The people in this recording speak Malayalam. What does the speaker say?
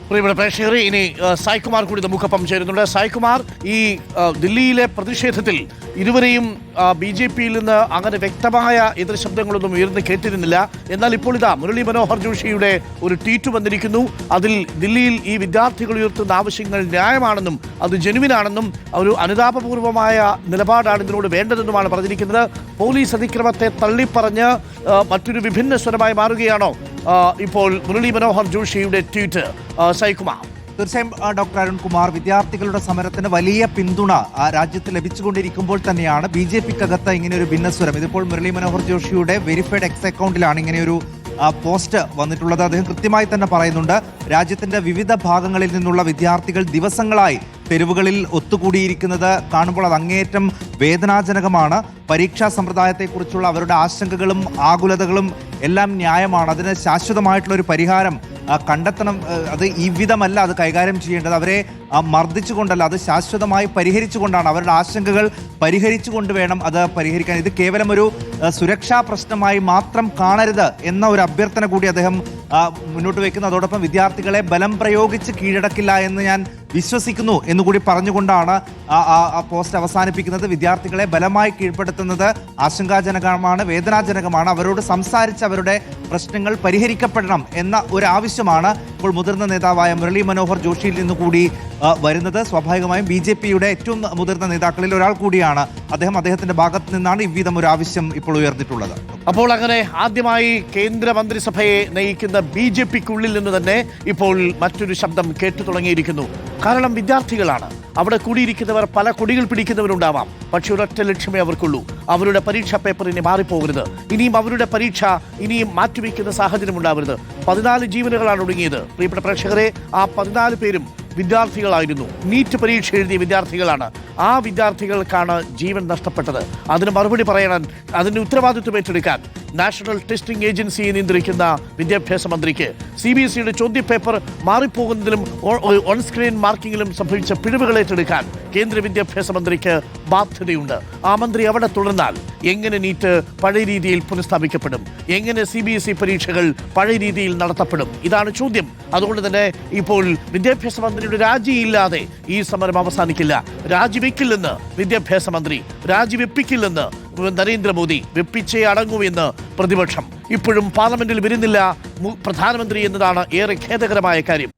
പ്രിയപ്പെട്ട പ്രേക്ഷകരെ, ഇനി സായ്കുമാർ കൂടി നമുക്കൊപ്പം ചേരുന്നുണ്ട്. സായ്കുമാർ, ഈ ദില്ലിയിലെ പ്രതിഷേധത്തിൽ ഇരുവരെയും BJP-യിൽ നിന്ന് അങ്ങനെ വ്യക്തമായ എതിർ ശബ്ദങ്ങളൊന്നും ഉയർന്നു കേട്ടിരുന്നില്ല. എന്നാൽ ഇപ്പോൾ ഇതാ മുരളി മനോഹർ ജോഷിയുടെ ഒരു ട്വീറ്റ് വന്നിരിക്കുന്നു. അതിൽ ദില്ലിയിൽ ഈ വിദ്യാർത്ഥികൾ ഉയർത്തുന്ന ആവശ്യങ്ങൾ ന്യായമാണെന്നും അത് ജെനുവിനാണെന്നും ഒരു അനുതാപപൂർവമായ നിലപാടാണ് ഇതിനോട് വേണ്ടതെന്നുമാണ് പറഞ്ഞിരിക്കുന്നത്. പോലീസ് അതിക്രമത്തെ തള്ളിപ്പറഞ്ഞ് മറ്റൊരു വിഭിന്ന സ്വരമായി മാറുകയാണോ ഇപ്പോൾ മുരളി മനോഹർ ജോഷിയുടെ ട്വീറ്റ്? സായ്കുമാർ. തീർച്ചയായും ഡോക്ടർ അരുൺകുമാർ, വിദ്യാർത്ഥികളുടെ സമരത്തിന് വലിയ പിന്തുണ രാജ്യത്ത് ലഭിച്ചുകൊണ്ടിരിക്കുമ്പോൾ തന്നെയാണ് BJP-ക്കകത്ത് ഇങ്ങനെയൊരു ഭിന്നസ്വരം. ഇതിപ്പോൾ മുരളി മനോഹർ ജോഷിയുടെ വെരിഫൈഡ് എക്സ് അക്കൗണ്ടിലാണ് ഇങ്ങനെയൊരു പോസ്റ്റ് വന്നിട്ടുള്ളത്. അദ്ദേഹം കൃത്യമായി തന്നെ പറയുന്നുണ്ട്, രാജ്യത്തിന്റെ വിവിധ ഭാഗങ്ങളിൽ നിന്നുള്ള വിദ്യാർത്ഥികൾ ദിവസങ്ങളായി തെരുവുകളിൽ ഒത്തുകൂടിയിരിക്കുന്നത് കാണുമ്പോൾ അത് അങ്ങേയറ്റം വേദനാജനകമാണ്. പരീക്ഷാ സമ്പ്രദായത്തെക്കുറിച്ചുള്ള അവരുടെ ആശങ്കകളും ആകുലതകളും എല്ലാം ന്യായമാണ്. അതിന് ശാശ്വതമായിട്ടുള്ളൊരു പരിഹാരം കണ്ടെത്തണം. അത് ഈ വിധമല്ല അത് കൈകാര്യം ചെയ്യേണ്ടത്. അവരെ മർദ്ദിച്ചുകൊണ്ടല്ല, അത് ശാശ്വതമായി പരിഹരിച്ചുകൊണ്ടാണ്, അവരുടെ ആശങ്കകൾ പരിഹരിച്ചുകൊണ്ട് വേണം അത് പരിഹരിക്കാൻ. ഇത് കേവലം ഒരു സുരക്ഷാ പ്രശ്നമായി മാത്രം കാണരുത് എന്ന ഒരു അഭ്യർത്ഥന കൂടി അദ്ദേഹം മുന്നോട്ട് വയ്ക്കുന്നു. അതോടൊപ്പം വിദ്യാർത്ഥികളെ ബലം പ്രയോഗിച്ച് കീഴടക്കില്ല എന്ന് ഞാൻ വിശ്വസിക്കുന്നു എന്നുകൂടി പറഞ്ഞുകൊണ്ടാണ് ആ പോസ്റ്റ് അവസാനിപ്പിക്കുന്നത്. വിദ്യാർത്ഥികളെ ബലമായി കീഴ്പ്പെടുത്തുന്നത് ആശങ്കാജനകമാണ്, വേദനാജനകമാണ്. അവരോട് സംസാരിച്ച് അവരുടെ പ്രശ്നങ്ങൾ പരിഹരിക്കപ്പെടണം എന്ന ഒരു ആവശ്യമാണ് ഇപ്പോൾ മുതിർന്ന നേതാവായ മുരളി മനോഹർ ജോഷിയിൽ നിന്ന് കൂടി വരുന്നത്. സ്വാഭാവികമായും BJP-യുടെ ഏറ്റവും മുതിർന്ന നേതാക്കളിൽ ഒരാൾ കൂടിയാണ് അദ്ദേഹം. അദ്ദേഹത്തിന്റെ ഭാഗത്ത് നിന്നാണ് ഇவ்விധം ഒരു ആവശ്യം ഇപ്പോൾ ഉയർന്നിട്ടുള്ളത്. അപ്പോൾ അങ്ങനെ ആദ്യമായി കേന്ദ്രമന്ത്രിസഭയെ നയിക്കുന്ന BJP-ക്കുള്ളിൽ നിന്ന് തന്നെ ഇപ്പോൾ മറ്റൊരു ശബ്ദം കേട്ടു തുടങ്ങിയിരിക്കുന്നു. കാരണം വിദ്യാർത്ഥികളാണ് അവിടെ കൂടിയിരിക്കുന്നവർ. പല കൊടികൾ പിടിക്കുന്നവരുണ്ടാവാം, പക്ഷെ ഒരൊറ്റ ലക്ഷ്യമേ അവർക്കുള്ളൂ, അവരുടെ പരീക്ഷാ പേപ്പർ ഇനി മാറിപ്പോകരുത്, ഇനിയും അവരുടെ പരീക്ഷ ഇനിയും മാറ്റിവെക്കുന്ന സാഹചര്യം ഉണ്ടാവരുത്. 14 ജീവനുകളാണ് ഒടുങ്ങിയത്. പ്രിയപ്പെട്ട പ്രേക്ഷകരെ, ആ 14 പേരും വിദ്യാർത്ഥികളായിരുന്നു. നീറ്റ് പരീക്ഷ എഴുതിയ വിദ്യാർത്ഥികളാണ്. ആ വിദ്യാർത്ഥികൾക്കാണ് ജീവൻ നഷ്ടപ്പെട്ടത്. അതിന് മറുപടി പറയാൻ, അതിന് ഉത്തരവാദിത്വം ഏറ്റെടുക്കാൻ നാഷണൽ ടെസ്റ്റിംഗ് ഏജൻസിയെ നിയന്ത്രിക്കുന്ന വിദ്യാഭ്യാസ മന്ത്രിക്ക് CBSE-യുടെ ചോദ്യപേപ്പർ മാറിപ്പോകുന്നതിലും ഓൺ സ്ക്രീൻ മാർക്കിങ്ങിലും സംഭവിച്ച പിഴവുകൾ ഏറ്റെടുക്കാൻ കേന്ദ്ര വിദ്യാഭ്യാസ മന്ത്രിക്ക് ബാധ്യതയുണ്ട്. ആ മന്ത്രി അവിടെ തുടർന്നാൽ എങ്ങനെ നീറ്റ് പഴയ രീതിയിൽ പുനഃസ്ഥാപിക്കപ്പെടും? എങ്ങനെ CBSE പരീക്ഷകൾ പഴയ രീതിയിൽ നടത്തപ്പെടും? ഇതാണ് ചോദ്യം. അതുകൊണ്ട് തന്നെ ഇപ്പോൾ വിദ്യാഭ്യാസ മന്ത്രിയുടെ രാജിയില്ലാതെ ഈ സമരം അവസാനിക്കില്ല. രാജിവെക്കില്ലെന്ന് വിദ്യാഭ്യാസ മന്ത്രി, രാജിവെപ്പിക്കില്ലെന്ന് നരേന്ദ്രമോദി, വെപ്പിച്ചേ അടങ്ങൂ എന്ന് പ്രതിപക്ഷം. ഇപ്പോഴും പാർലമെന്റിൽ വരുന്നില്ല പ്രധാനമന്ത്രി എന്നതാണ് ഏറെ ഖേദകരമായ കാര്യം.